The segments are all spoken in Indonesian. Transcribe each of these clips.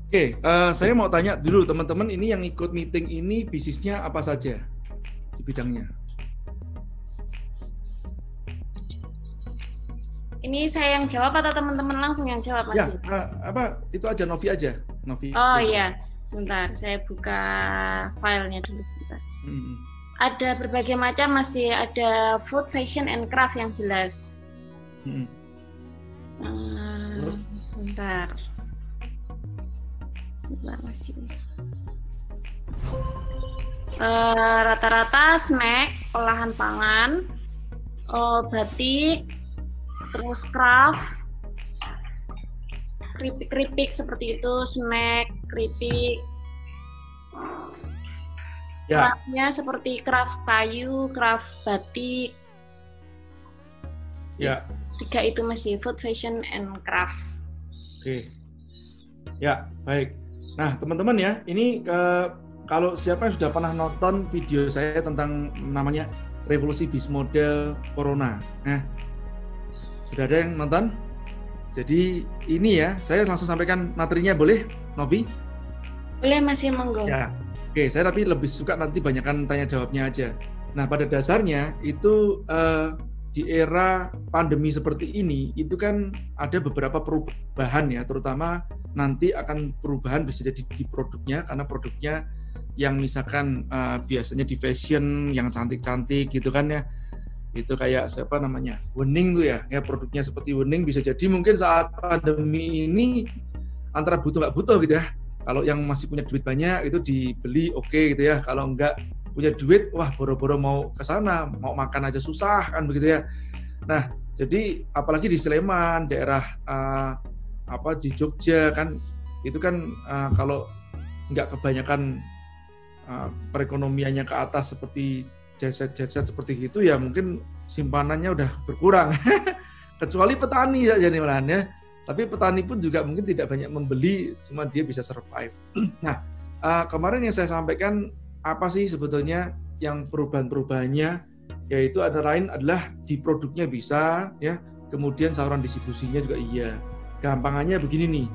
Oke, saya mau tanya dulu teman-teman, ini yang ikut meeting ini bisnisnya apa saja di bidangnya? Ini saya yang jawab atau teman-teman langsung yang jawab, Mas? Ya, itu aja, Novi aja. Novi Oh aja. iya, sebentar. Saya buka filenya dulu sebentar. Hmm. Ada berbagai macam, masih ada food, fashion, and craft yang jelas. Terus? Sebentar. Masih. Rata-rata snack, olahan pangan, batik, terus craft, keripik-keripik seperti itu, snack, keripik. Ya. Craftnya seperti craft kayu, craft batik. Ya. 3 itu masih food, fashion, and craft. Oke. Ya, baik. Nah, teman-teman ya, ini kalau siapa yang sudah pernah nonton video saya tentang namanya Revolusi Bisnis Model Corona. Nah, sudah ada yang nonton? Jadi ini ya, saya langsung sampaikan materinya, boleh, Novi? Boleh, masih monggo. Ya, oke. Saya tapi lebih suka nanti banyakkan tanya jawabnya aja. Nah, pada dasarnya itu di era pandemi seperti ini, itu kan ada beberapa perubahan ya, terutama nanti akan perubahan bisa jadi di produknya, karena produknya yang misalkan biasanya di fashion yang cantik-cantik gitu kan ya, itu kayak siapa namanya, Wening tuh ya produknya seperti Wening bisa jadi mungkin saat pandemi ini antara butuh nggak butuh gitu ya. Kalau yang masih punya duit banyak itu dibeli oke gitu ya, kalau nggak punya duit, wah boro-boro mau ke sana, mau makan aja susah kan begitu ya. Nah, jadi apalagi di Sleman, daerah di Jogja kan, itu kan kalau nggak kebanyakan perekonomiannya ke atas seperti jet-set seperti itu ya mungkin simpanannya udah berkurang. Kecuali petani saja nih malahan ya. Tapi petani pun juga mungkin tidak banyak membeli, cuma dia bisa survive. Nah, kemarin yang saya sampaikan apa sih sebetulnya yang perubahan-perubahannya, yaitu antara lain adalah di produknya bisa ya, kemudian saluran distribusinya juga iya. Gampangannya begini nih,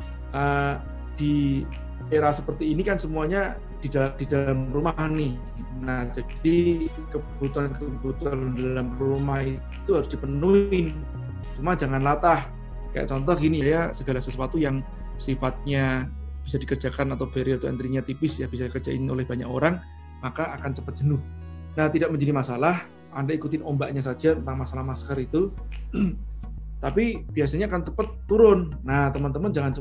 di era seperti ini kan semuanya di dalam rumah nih. Nah, jadi kebutuhan dalam rumah itu harus dipenuhi. Cuma jangan latah. Kayak contoh gini ya, segala sesuatu yang sifatnya bisa dikerjakan atau barrier to entry-nya tipis ya, bisa dikerjain oleh banyak orang, maka akan cepat jenuh. Nah, tidak menjadi masalah, Anda ikutin ombaknya saja tentang masalah masker itu, tapi biasanya akan cepat turun. Nah, teman-teman jangan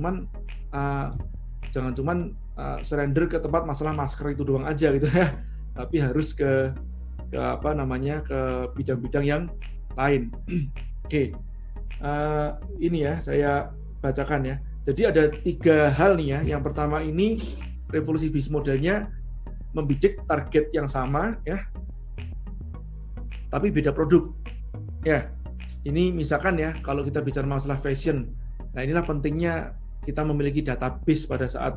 cuman surrender ke tempat masalah masker itu doang aja gitu ya, tapi harus ke bidang-bidang yang lain. Oke. Ini ya saya bacakan ya. Jadi ada 3 hal nih ya. Yang pertama ini revolusi bisnis modelnya membidik target yang sama ya, tapi beda produk. Ya, ini misalkan ya kalau kita bicara masalah fashion. Nah, inilah pentingnya kita memiliki database pada saat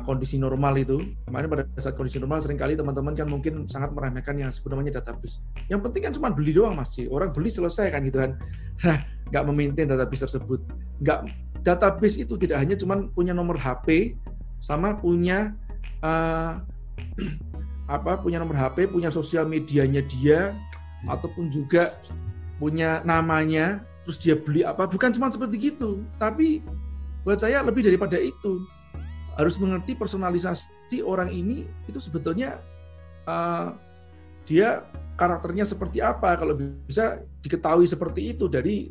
kondisi normal itu. Kemarin pada saat kondisi normal seringkali teman-teman kan mungkin sangat meremehkan yang sebenarnya database. Yang penting kan cuma beli doang Mas C. Orang beli selesai kan gitu kan. Nggak memaintain database tersebut. Database itu tidak hanya cuma punya nomor HP sama punya punya nomor HP, punya sosial medianya dia, ataupun juga punya namanya, terus dia beli apa, bukan cuma seperti gitu. Tapi buat saya lebih daripada itu. Harus mengerti personalisasi orang ini itu sebetulnya dia karakternya seperti apa. Kalau bisa diketahui seperti itu dari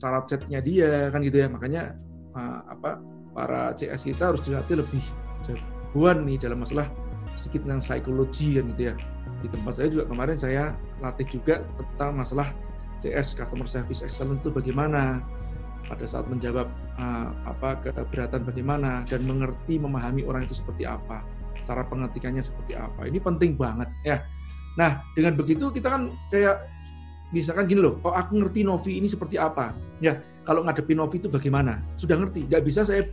cara chatnya dia kan gitu ya. Makanya para CS kita harus dilatih lebih jagoan nih dalam masalah sedikit tentang psikologi kan gitu ya. Di tempat saya juga kemarin saya latih juga tentang masalah CS, Customer Service Excellence itu bagaimana pada saat menjawab keberatan bagaimana, dan mengerti, memahami orang itu seperti apa, cara pengetikannya seperti apa. Ini penting banget ya. Nah, dengan begitu kita kan kayak misalkan gini loh, oh aku ngerti Novi ini seperti apa. Ya, kalau ngadepi Novi itu bagaimana? Sudah ngerti. Nggak bisa saya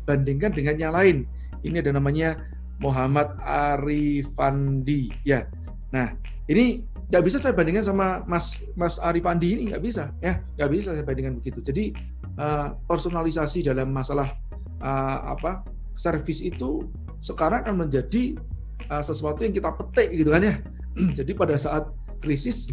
bandingkan dengan yang lain. Ini ada namanya Muhammad Arifandi. Ya. Nah, ini nggak bisa saya bandingkan sama Mas Arifandi ini, nggak bisa ya, nggak bisa saya bandingkan begitu. Jadi personalisasi dalam masalah servis itu sekarang akan menjadi sesuatu yang kita petik gitu kan ya. Jadi pada saat krisis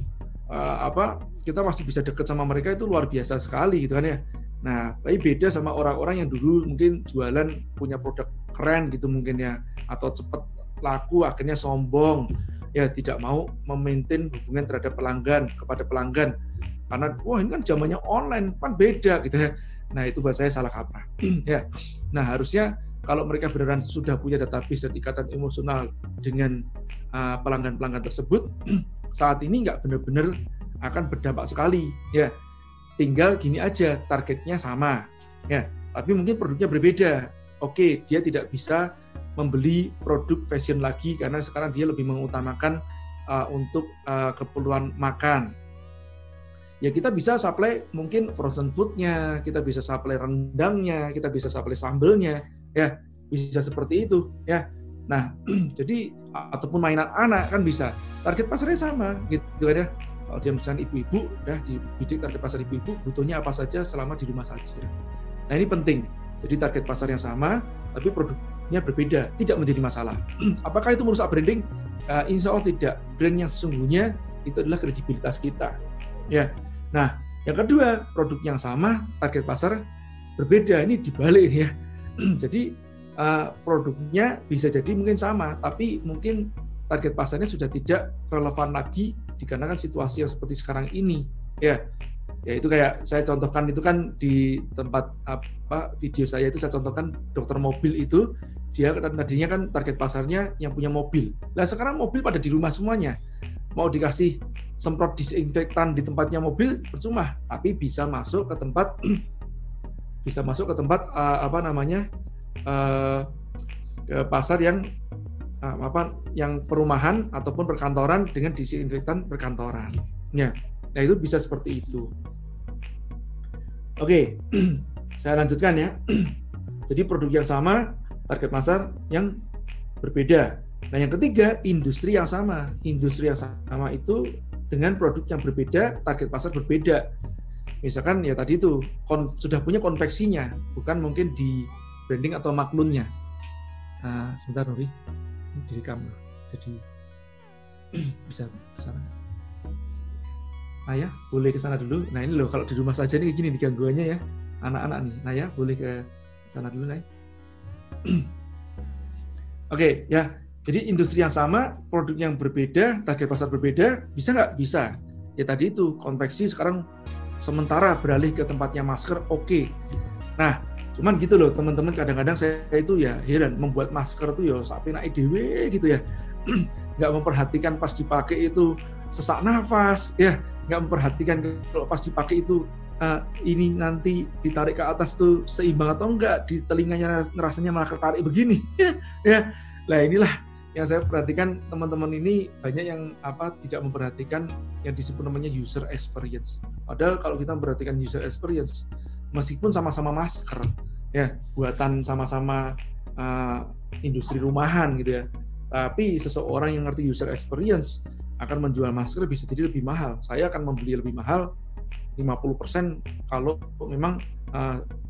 kita masih bisa dekat sama mereka itu luar biasa sekali gitu kan ya. Nah, tapi beda sama orang-orang yang dulu mungkin jualan punya produk keren gitu mungkin ya, atau cepat laku akhirnya sombong ya, tidak mau memaintain hubungan terhadap kepada pelanggan karena wah ini kan zamannya online kan beda gitu ya. Nah, itu buat saya salah kaprah ya. Nah, harusnya kalau mereka beneran sudah punya database dan ikatan emosional dengan pelanggan-pelanggan tersebut, saat ini nggak benar-benar akan berdampak sekali ya. Tinggal gini aja, targetnya sama ya, tapi mungkin produknya berbeda. Oke, dia tidak bisa membeli produk fashion lagi karena sekarang dia lebih mengutamakan untuk keperluan makan. Ya kita bisa supply mungkin frozen food-nya, kita bisa supply rendangnya, kita bisa supply sambelnya, ya bisa seperti itu ya. Nah, jadi ataupun mainan anak kan bisa. Target pasarnya sama gitu kan ya. Kalau dia misalnya ibu-ibu, ya dibidik target pasar ibu-ibu, butuhnya apa saja selama di rumah saja. Nah ini penting. Jadi target pasar yang sama, tapi produknya berbeda, tidak menjadi masalah. Apakah itu merusak branding? Insya Allah tidak. Brand yang sesungguhnya itu adalah kredibilitas kita. Ya. Nah, yang kedua, produk yang sama, target pasar berbeda. Ini dibalik ya. Jadi produknya bisa jadi mungkin sama, tapi mungkin target pasarnya sudah tidak relevan lagi dikarenakan situasi yang seperti sekarang ini ya itu kayak saya contohkan itu kan di tempat video saya itu saya contohkan dokter mobil itu dia tadinya kan target pasarnya yang punya mobil. Nah sekarang mobil pada di rumah semuanya, mau dikasih semprot disinfektan di tempatnya mobil percuma, tapi bisa masuk ke tempat ke pasar yang yang perumahan ataupun perkantoran dengan disinfektan perkantoran. Ya, nah itu bisa seperti itu. Oke, saya lanjutkan ya. Jadi produk yang sama, target pasar yang berbeda. Nah yang ketiga, industri yang sama. Industri yang sama itu dengan produk yang berbeda, target pasar berbeda. Misalkan ya tadi itu sudah punya konveksinya, bukan mungkin di branding atau maklunnya. Sebentar Nuri. Diri kamu, jadi bisa ke sana. Naya, boleh ke sana dulu. Nah ini loh, kalau di rumah saja nih gini digangguannya ya, anak-anak nih. Naya, boleh ke sana dulu, Naya. Oke, ya. Jadi industri yang sama, produk yang berbeda, target pasar berbeda, bisa nggak? Bisa. Ya tadi itu, konveksi sekarang sementara beralih ke tempatnya masker, oke. Nah, cuman gitu loh teman-teman, kadang-kadang saya itu ya heran, membuat masker itu ya sampai naik dewe gitu ya, nggak memperhatikan pas dipakai itu sesak nafas ya, nggak memperhatikan kalau pas dipakai itu ini nanti ditarik ke atas tuh seimbang atau enggak, di telinganya rasanya malah ketarik begini ya. Nah inilah yang saya perhatikan, teman-teman ini banyak yang tidak memperhatikan yang disebut namanya user experience. Padahal kalau kita memperhatikan user experience, meskipun sama-sama masker ya, buatan sama-sama industri rumahan gitu ya, tapi seseorang yang ngerti user experience akan menjual masker bisa jadi lebih mahal. Saya akan membeli lebih mahal 50% kalau memang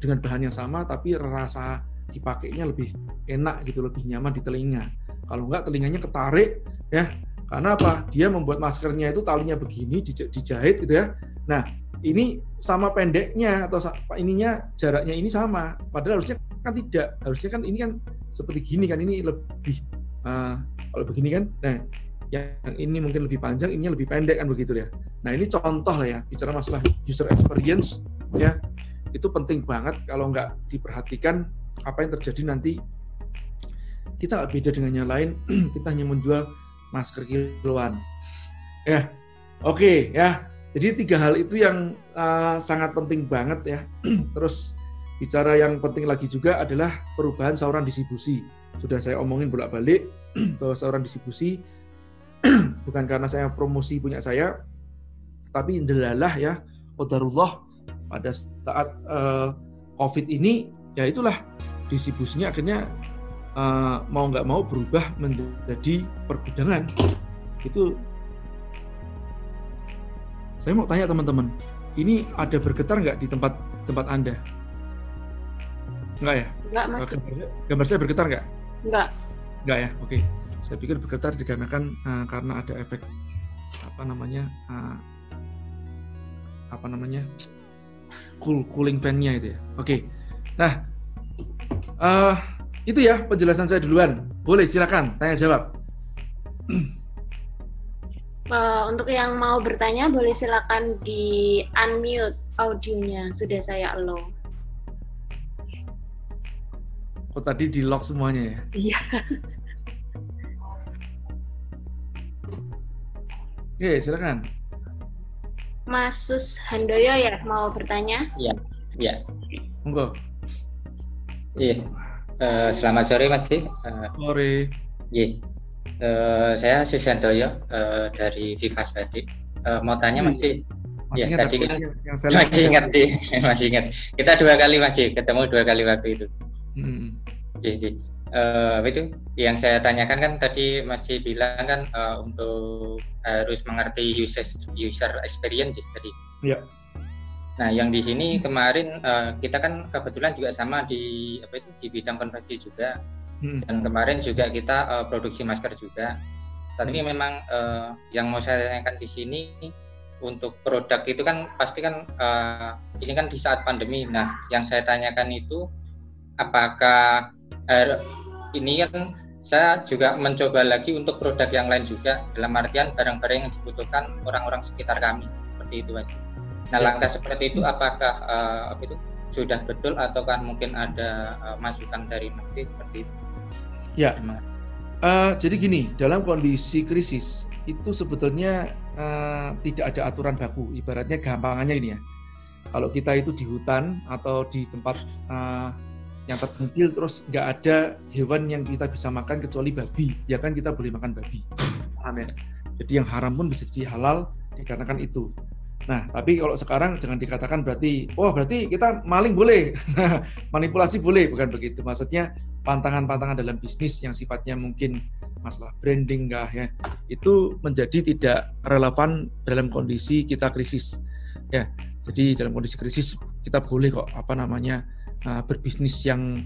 dengan bahan yang sama tapi rasa dipakainya lebih enak gitu, lebih nyaman di telinga. Kalau enggak telinganya ketarik ya, karena apa? Dia membuat maskernya itu talinya begini dijahit gitu ya. Nah ini sama pendeknya atau ininya jaraknya ini sama, padahal harusnya kan tidak, harusnya kan ini kan seperti gini kan, ini lebih kalau begini kan, nah yang ini mungkin lebih panjang, ininya lebih pendek kan begitu ya. Nah ini contoh lah ya, bicara masalah user experience ya, itu penting banget. Kalau nggak diperhatikan apa yang terjadi nanti, kita nggak beda dengan yang lain, kita hanya menjual masker kiloan ya. Oke ya. Jadi 3 hal itu yang sangat penting banget ya. Terus bicara yang penting lagi juga adalah perubahan saluran distribusi. Sudah saya omongin bolak-balik bahwa saluran distribusi bukan karena saya promosi punya saya, tapi delalah ya, qadarullah pada saat COVID ini, ya itulah distribusinya akhirnya mau nggak mau berubah menjadi pergudangan. Itu saya mau tanya teman-teman, ini ada bergetar nggak di tempat Anda? Enggak ya? Enggak masih. Gambar saya bergetar nggak? Enggak. Enggak ya? Oke. Saya pikir bergetar dikarenakan karena ada efek cooling fan-nya itu ya. Oke. Nah, itu ya penjelasan saya duluan. Boleh silakan tanya jawab. Untuk yang mau bertanya boleh silakan di unmute audionya. Sudah saya allow. Oh tadi di lock semuanya ya? Iya. Oke, silakan. Mas Sus Handoyo ya mau bertanya? Iya, iya. Monggo. Iya. Selamat sore Mas J. Sore. Iya. Saya Susantoyo dari Vivas Badik. Mau tanya Mas J. Masih ya, ingat tadi kan yang saya masih ingat sih, masih ingat. Kita 2 kali Mas J, ketemu 2 kali waktu itu. Jadi itu yang saya tanyakan kan tadi masih bilang kan untuk harus mengerti user experience tadi. Iya. Nah, yang di sini kemarin kita kan kebetulan juga sama di di bidang konveksi juga. Dan kemarin juga kita produksi masker juga. Tapi memang yang mau saya tanyakan di sini untuk produk itu kan pasti kan ini kan di saat pandemi. Nah, yang saya tanyakan itu apakah ini kan saya juga mencoba lagi untuk produk yang lain juga, dalam artian barang-barang yang dibutuhkan orang-orang sekitar kami seperti itu Mas. Nah, langkah seperti itu apakah sudah betul ataukah mungkin ada masukan dari Mas seperti itu? Ya. Jadi gini, dalam kondisi krisis itu sebetulnya tidak ada aturan baku. Ibaratnya gampangannya ini ya. Kalau kita itu di hutan atau di tempat yang terpencil terus nggak ada hewan yang kita bisa makan kecuali babi, ya kan kita boleh makan babi. Paham ya? Jadi yang haram pun bisa jadi halal dikarenakan itu. Nah, tapi kalau sekarang jangan dikatakan berarti kita maling boleh, manipulasi boleh, bukan begitu. Maksudnya pantangan-pantangan dalam bisnis yang sifatnya mungkin masalah branding ya, itu menjadi tidak relevan dalam kondisi kita krisis. Ya, jadi dalam kondisi krisis kita boleh kok berbisnis yang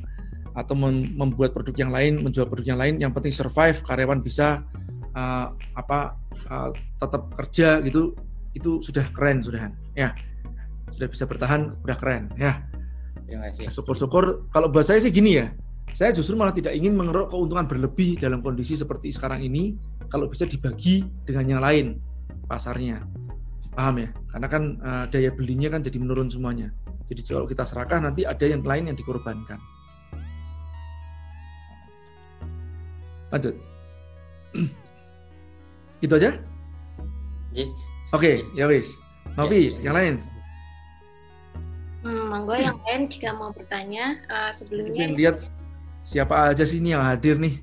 atau membuat produk yang lain, menjual produk yang lain, yang penting survive, karyawan bisa tetap kerja gitu, itu sudah keren sudah bisa bertahan, udah keren ya. Syukur-syukur. Kalau buat saya sih gini ya, saya justru malah tidak ingin mengeruk keuntungan berlebih dalam kondisi seperti sekarang ini, kalau bisa dibagi dengan yang lain pasarnya, paham ya? Karena kan daya belinya kan jadi menurun semuanya. Jadi kalau kita serakah nanti ada yang lain yang dikorbankan. Lanjut. Gitu aja? Oke, ya wis. Novi, yang lain? Monggo yang lain jika mau bertanya. Sebelumnya lihat siapa aja sih ini yang hadir nih.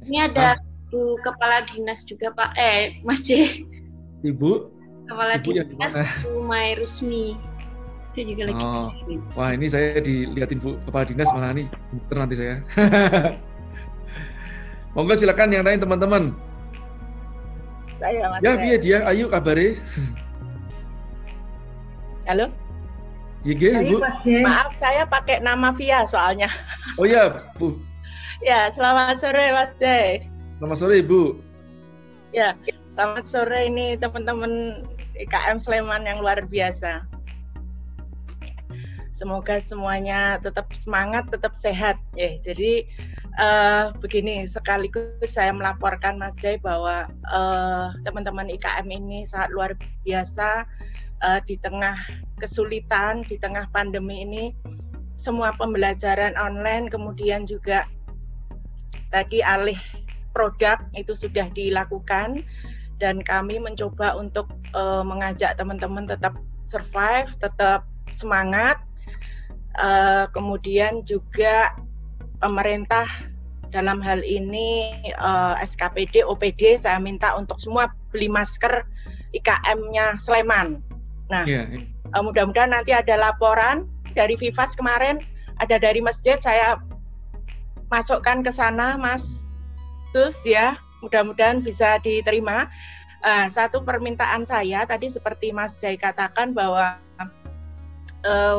Ini ada Bu Kepala Dinas juga Pak. Mas J. Ibu? Kepala Dinas Bu Mai Rusmi. Itu juga lagi. Wah, ini saya dilihatin Bu Kepala Dinas malah nih nanti saya. Monggo silakan yang lain teman-teman. Saya Mas. Ya, piye dia? Ayo kabare. Halo. Iya, Bu. Maaf, saya pakai nama Via soalnya. Oh ya, Bu. Ya, selamat sore Mas J. Selamat sore, Bu. Ya, selamat sore ini teman-teman IKM Sleman yang luar biasa. Semoga semuanya tetap semangat, tetap sehat. Jadi begini, sekaligus saya melaporkan Mas J bahwa teman-teman IKM ini sangat luar biasa di tengah kesulitan, di tengah pandemi ini, semua pembelajaran online, kemudian juga tadi alih produk itu sudah dilakukan, dan kami mencoba untuk mengajak teman-teman tetap survive, tetap semangat. Kemudian juga pemerintah dalam hal ini SKPD, OPD, saya minta untuk semua beli masker IKM-nya Sleman. Nah, mudah-mudahan nanti ada laporan dari Vivas kemarin, ada dari masjid, saya masukkan ke sana, Mas. Terus ya, mudah-mudahan bisa diterima. Satu permintaan saya tadi seperti Mas Jai katakan bahwa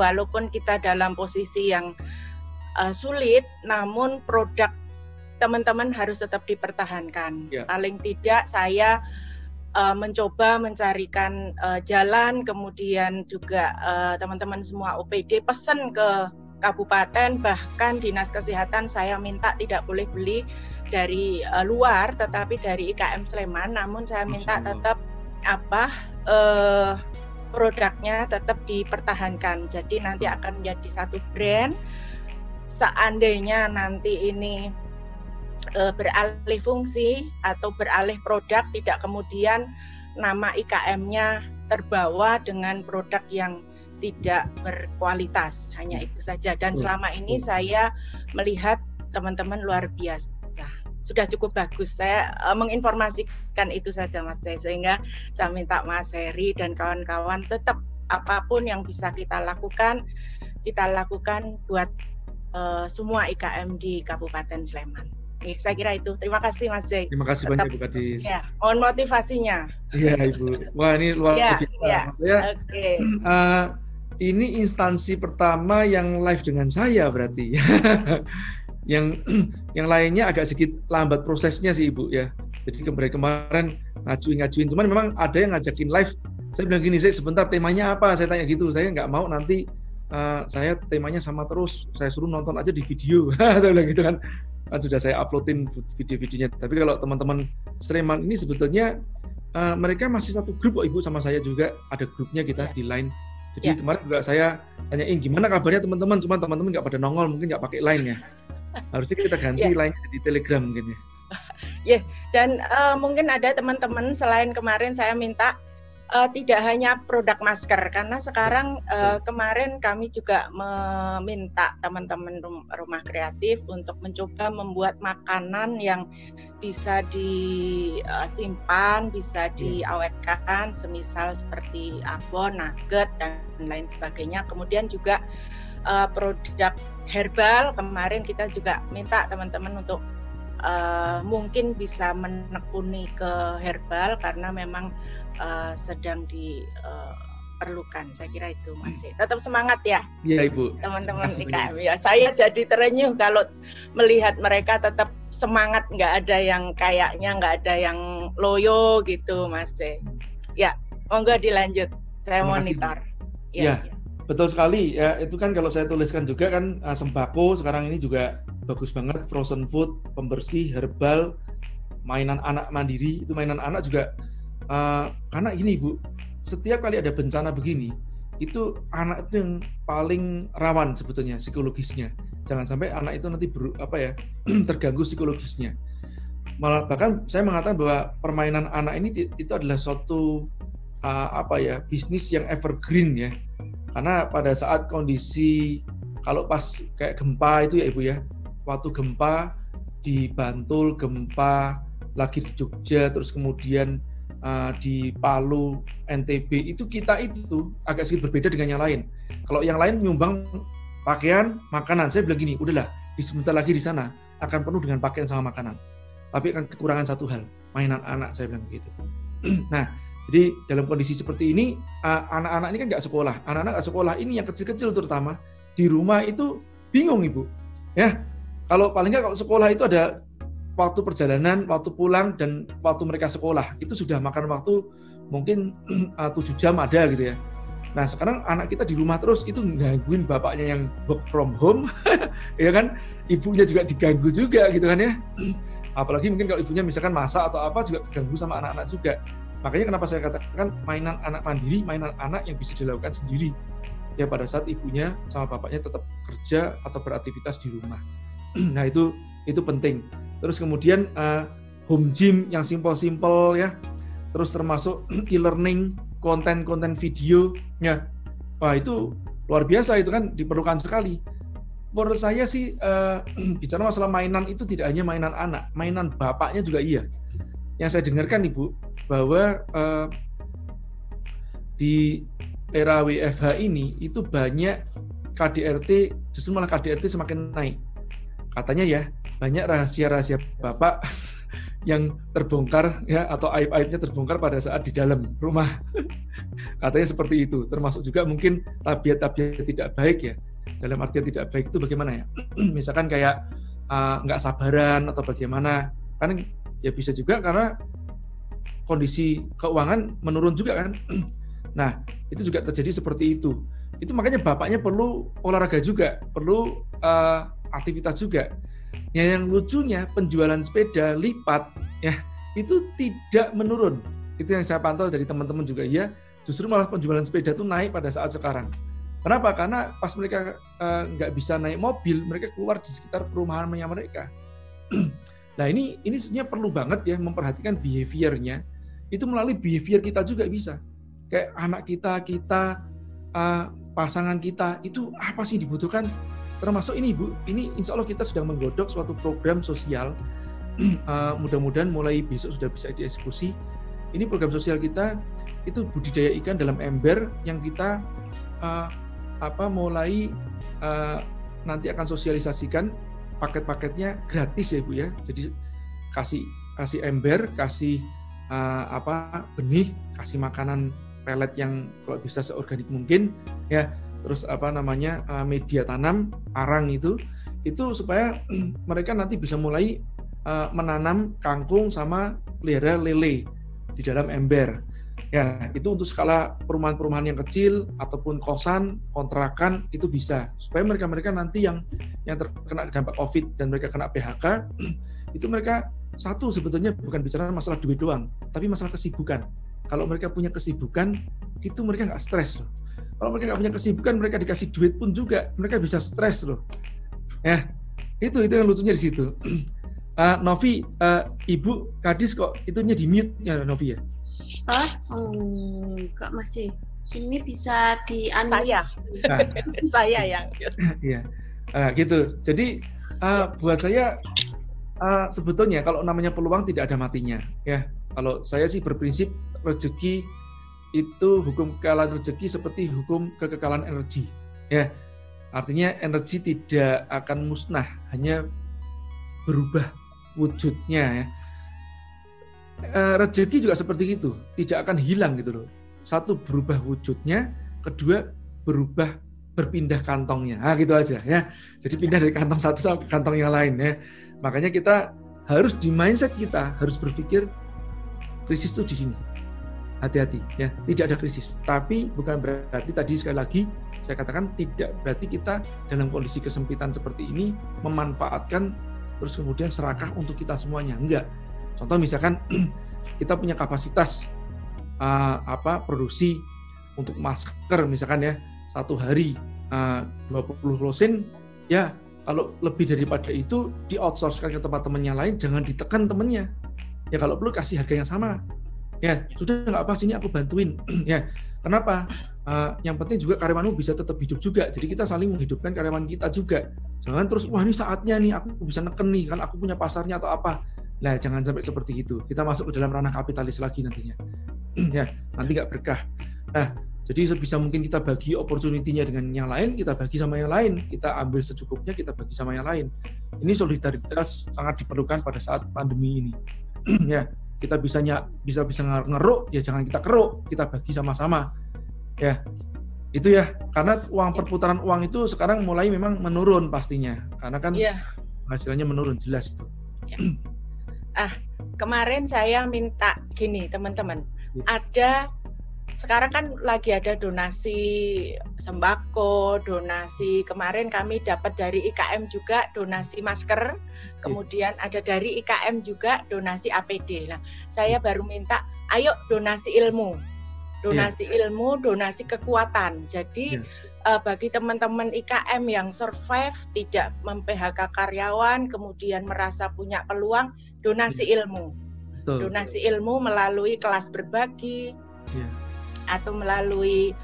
walaupun kita dalam posisi yang sulit, namun produk teman-teman harus tetap dipertahankan. Paling tidak saya mencoba mencarikan jalan, kemudian juga teman-teman semua OPD pesan ke kabupaten, bahkan dinas kesehatan saya minta tidak boleh beli dari luar, tetapi dari IKM Sleman. Namun saya minta tetap produknya tetap dipertahankan. Jadi nanti akan menjadi satu brand. Seandainya nanti ini beralih fungsi atau beralih produk, tidak kemudian nama IKM-nya terbawa dengan produk yang tidak berkualitas. Hanya itu saja. Dan selama ini saya melihat teman-teman luar biasa. Sudah cukup bagus. Saya menginformasikan itu saja Mas Jai, sehingga saya minta Mas Heri dan kawan-kawan tetap apapun yang bisa kita lakukan buat semua IKM di Kabupaten Sleman. Saya kira itu. Terima kasih Mas Jai. Terima kasih banyak Bu Kadis. Ya, mohon motivasinya. Iya Ibu. Wah, ini luar biasa. Maksudnya ini instansi pertama yang live dengan saya berarti. yang lainnya agak sedikit lambat prosesnya sih Ibu ya. Jadi kemarin ngajuin, cuman memang ada yang ngajakin live. Saya bilang gini, saya sebentar temanya apa? Saya tanya gitu. Saya nggak mau nanti saya temanya sama terus. Saya suruh nonton aja di video. Saya bilang gitu kan sudah saya uploadin video-videonya. Tapi kalau teman-teman Sleman ini sebetulnya mereka masih satu grup kok Ibu, sama saya juga ada grupnya kita di Line. Jadi kemarin juga saya tanyain gimana kabarnya teman-teman, cuma teman-teman nggak pada nongol, mungkin nggak pakai Line ya. Harusnya kita ganti Line jadi Telegram mungkin ya. Dan mungkin ada teman-teman selain kemarin saya minta tidak hanya produk masker, karena sekarang kemarin kami juga meminta teman-teman rumah kreatif untuk mencoba membuat makanan yang bisa disimpan, bisa diawetkan, semisal seperti abon, nugget, dan lain sebagainya. Kemudian juga produk herbal, kemarin kita juga minta teman-teman untuk mungkin bisa menekuni ke herbal karena memang sedang diperlukan. Saya kira itu masih. Tetap semangat ya. Iya Ibu. Teman-teman IKM ya. Saya jadi terenyuh kalau melihat mereka tetap semangat, nggak ada yang kayaknya nggak ada yang loyo gitu Mas. Ya, monggo dilanjut. Saya monitor. Ya. Betul sekali ya, itu kan kalau saya tuliskan juga kan sembako sekarang ini juga bagus banget, frozen food, pembersih, herbal, mainan anak mandiri, itu mainan anak juga karena gini Bu, setiap kali ada bencana begini, itu anak itu yang paling rawan sebetulnya psikologisnya. Jangan sampai anak itu nanti terganggu psikologisnya. Malah bahkan saya mengatakan bahwa permainan anak ini itu adalah suatu bisnis yang evergreen ya. Karena pada saat kondisi kalau pas kayak gempa itu ya Ibu ya, waktu gempa di Bantul, gempa lagi di Jogja, terus kemudian di Palu, NTB, itu kita itu agak sedikit berbeda dengan yang lain. Kalau yang lain nyumbang pakaian, makanan, saya bilang gini, udahlah, sebentar lagi di sana akan penuh dengan pakaian sama makanan. Tapi akan kekurangan satu hal, mainan anak, saya bilang begitu. Nah, jadi dalam kondisi seperti ini, anak-anak ini kan nggak sekolah. Anak-anak nggak sekolah ini yang kecil-kecil terutama, di rumah itu bingung Ibu. Ya, kalau paling nggak kalau sekolah itu ada waktu perjalanan, waktu pulang, dan waktu mereka sekolah. Itu sudah makan waktu mungkin 7 jam ada gitu ya. Nah sekarang anak kita di rumah terus, itu gangguin bapaknya yang work from home, ya kan, ibunya juga diganggu juga gitu kan ya. Apalagi mungkin kalau ibunya misalkan masak atau apa juga keganggu sama anak-anak juga. Makanya kenapa saya katakan mainan anak mandiri, mainan anak yang bisa dilakukan sendiri. Ya pada saat ibunya sama bapaknya tetap kerja atau beraktivitas di rumah. Nah itu penting. Terus kemudian home gym yang simple-simple ya. Terus termasuk e-learning, konten-konten video ya. Wah itu luar biasa, itu kan diperlukan sekali. Menurut saya sih bicara masalah mainan itu tidak hanya mainan anak, mainan bapaknya juga iya. Yang saya dengarkan Ibu bahwa di era WFH ini itu banyak KDRT, justru malah KDRT semakin naik. Katanya ya, banyak rahasia-rahasia bapak yang terbongkar ya, atau aib-aibnya terbongkar pada saat di dalam rumah. Katanya seperti itu. Termasuk juga mungkin tabiat-tabiat tidak baik ya. Dalam artian tidak baik itu bagaimana ya? Misalkan kayak nggak sabaran atau bagaimana, kan ya bisa juga karena kondisi keuangan menurun juga kan. Nah, itu juga terjadi seperti itu. Itu makanya bapaknya perlu olahraga juga, perlu aktivitas juga. Ya, yang lucunya penjualan sepeda lipat ya itu tidak menurun. Itu yang saya pantau dari teman-teman juga ya. Justru malah penjualan sepeda itu naik pada saat sekarang. Kenapa? Karena pas mereka nggak bisa naik mobil, mereka keluar di sekitar perumahannya mereka. Nah ini sebenarnya perlu banget ya memperhatikan behavior-nya. Itu melalui behavior kita juga bisa. Kayak anak kita, pasangan kita, itu apa sih dibutuhkan? Termasuk ini Bu, ini insya Allah kita sedang menggodok suatu program sosial. Mudah-mudahan mulai besok sudah bisa dieksekusi. Ini program sosial kita itu budidaya ikan dalam ember yang kita mulai nanti akan sosialisasikan paket-paketnya gratis ya Bu ya. Jadi kasih ember, kasih benih, kasih makanan pelet yang kalau bisa seorganik mungkin ya. Terus media tanam, arang itu supaya mereka nanti bisa mulai menanam kangkung sama pelihara lele di dalam ember. Ya, itu untuk skala perumahan-perumahan yang kecil ataupun kosan, kontrakan itu bisa. Supaya mereka nanti yang terkena dampak Covid dan mereka kena PHK, itu mereka satu sebetulnya bukan bicara masalah duit doang, tapi masalah kesibukan. Kalau mereka punya kesibukan, itu mereka nggak stres loh. Kalau mereka nggak punya kesibukan, mereka dikasih duit pun juga, mereka bisa stres loh. Ya, itu yang lucunya di situ. Novi, Ibu Kadis kok itunya di mute ya Novi ya? Enggak masih. Ini bisa di saya yang. Iya, gitu. Jadi buat saya sebetulnya kalau namanya peluang tidak ada matinya ya. Kalau saya sih berprinsip rezeki itu hukum kekekalan rezeki seperti hukum kekekalan energi ya. Artinya energi tidak akan musnah, hanya berubah wujudnya ya. Rezeki juga seperti itu, tidak akan hilang gitu loh. Satu berubah wujudnya, kedua berpindah kantongnya. Gitu aja ya. Jadi pindah dari kantong satu ke kantong yang lain ya. Makanya kita harus di mindset kita harus berpikir krisis itu di sini. Hati-hati ya, tidak ada krisis. Tapi bukan berarti tadi sekali lagi saya katakan tidak berarti kita dalam kondisi kesempitan seperti ini memanfaatkan terus kemudian serakah untuk kita semuanya. Enggak. Contoh misalkan kita punya kapasitas produksi untuk masker misalkan ya, satu hari 20 losin ya, kalau lebih daripada itu di outsource ke tempat temannya lain, jangan ditekan temannya. Ya kalau perlu kasih harga yang sama. Ya, sudah nggak apa sini aku bantuin. Ya. Kenapa? Yang penting juga karyawanmu bisa tetap hidup juga. Jadi kita saling menghidupkan karyawan kita juga. Jangan terus, wah ini saatnya nih, aku bisa neken nih, kan aku punya pasarnya atau apa. Nah, jangan sampai seperti itu. Kita masuk ke dalam ranah kapitalis lagi nantinya. Ya, nanti nggak berkah. Nah, jadi sebisa mungkin kita bagi opportunity-nya dengan yang lain, kita bagi sama yang lain. Kita ambil secukupnya, kita bagi sama yang lain. Ini solidaritas sangat diperlukan pada saat pandemi ini. Ya, kita bisa ngeruk, ya jangan kita keruk, kita bagi sama-sama. Ya, itu ya, karena perputaran uang itu sekarang mulai memang menurun pastinya, karena kan hasilnya menurun jelas itu. Kemarin saya minta gini teman-teman, sekarang kan lagi ada donasi sembako, donasi kemarin kami dapat dari IKM juga donasi masker, kemudian ada dari IKM juga donasi APD. Nah, saya baru minta, ayo donasi ilmu, donasi kekuatan. Jadi bagi teman-teman IKM yang survive, tidak mem-PHK karyawan, kemudian merasa punya peluang, donasi ilmu. Betul. Donasi ilmu melalui kelas berbagi, atau melalui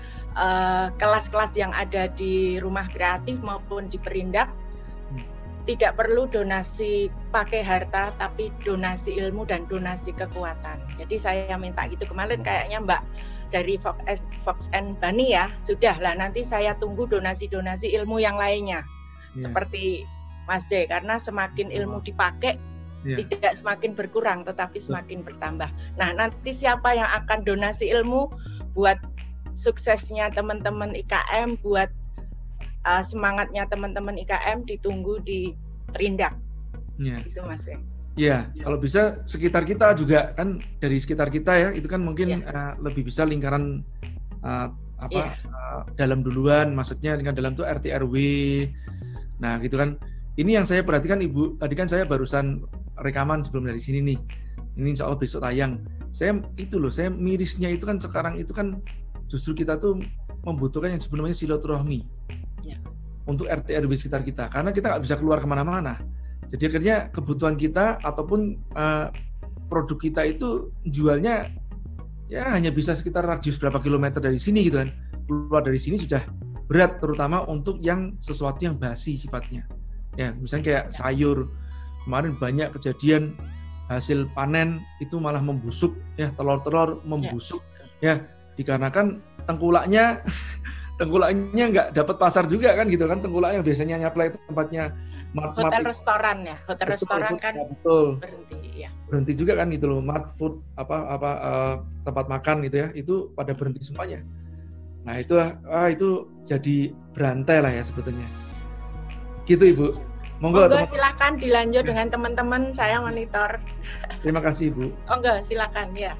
kelas-kelas yang ada di rumah kreatif maupun di Perindak. Tidak perlu donasi pakai harta, tapi donasi ilmu dan donasi kekuatan. Jadi saya minta gitu. Kemarin kayaknya Mbak dari Fox and Bunny ya, sudah lah, nanti saya tunggu donasi-donasi ilmu yang lainnya. Seperti Mas J, karena semakin ilmu dipakai, tidak semakin berkurang, tetapi semakin bertambah. Nah, nanti siapa yang akan donasi ilmu buat suksesnya teman-teman IKM, buat semangatnya teman-teman IKM ditunggu di Perindak. Ya. Itu Mas. Iya, kalau bisa sekitar kita juga kan, dari sekitar kita ya, itu kan mungkin lebih bisa lingkaran dalam duluan, maksudnya lingkaran dalam tuh RT RW. Nah, gitu kan. Ini yang saya perhatikan Ibu, tadi kan saya barusan rekaman sebelum dari sini nih. Ini insya Allah besok tayang. Saya mirisnya itu kan sekarang itu kan justru kita tuh membutuhkan yang sebenarnya silaturahmi untuk RT RW sekitar kita, karena kita nggak bisa keluar kemana-mana. Jadi akhirnya kebutuhan kita ataupun produk kita itu jualnya ya hanya bisa sekitar radius berapa kilometer dari sini gitu kan. Keluar dari sini sudah berat, terutama untuk yang sesuatu yang basi sifatnya. Ya, misalnya kayak sayur, kemarin banyak kejadian hasil panen itu malah membusuk, ya telur-telur membusuk, ya dikarenakan tengkulaknya nggak dapat pasar juga kan gitu kan, tengkulak yang biasanya nyaplai tempatnya hotel restoran ya, restoran kan betul berhenti juga kan gitu loh, mart food tempat makan gitu ya, itu pada berhenti semuanya. Nah itu jadi berantai lah ya sebetulnya. Gitu Ibu. Monggo silakan dilanjut dengan teman-teman, saya monitor. Terima kasih Ibu. Monggo silakan ya.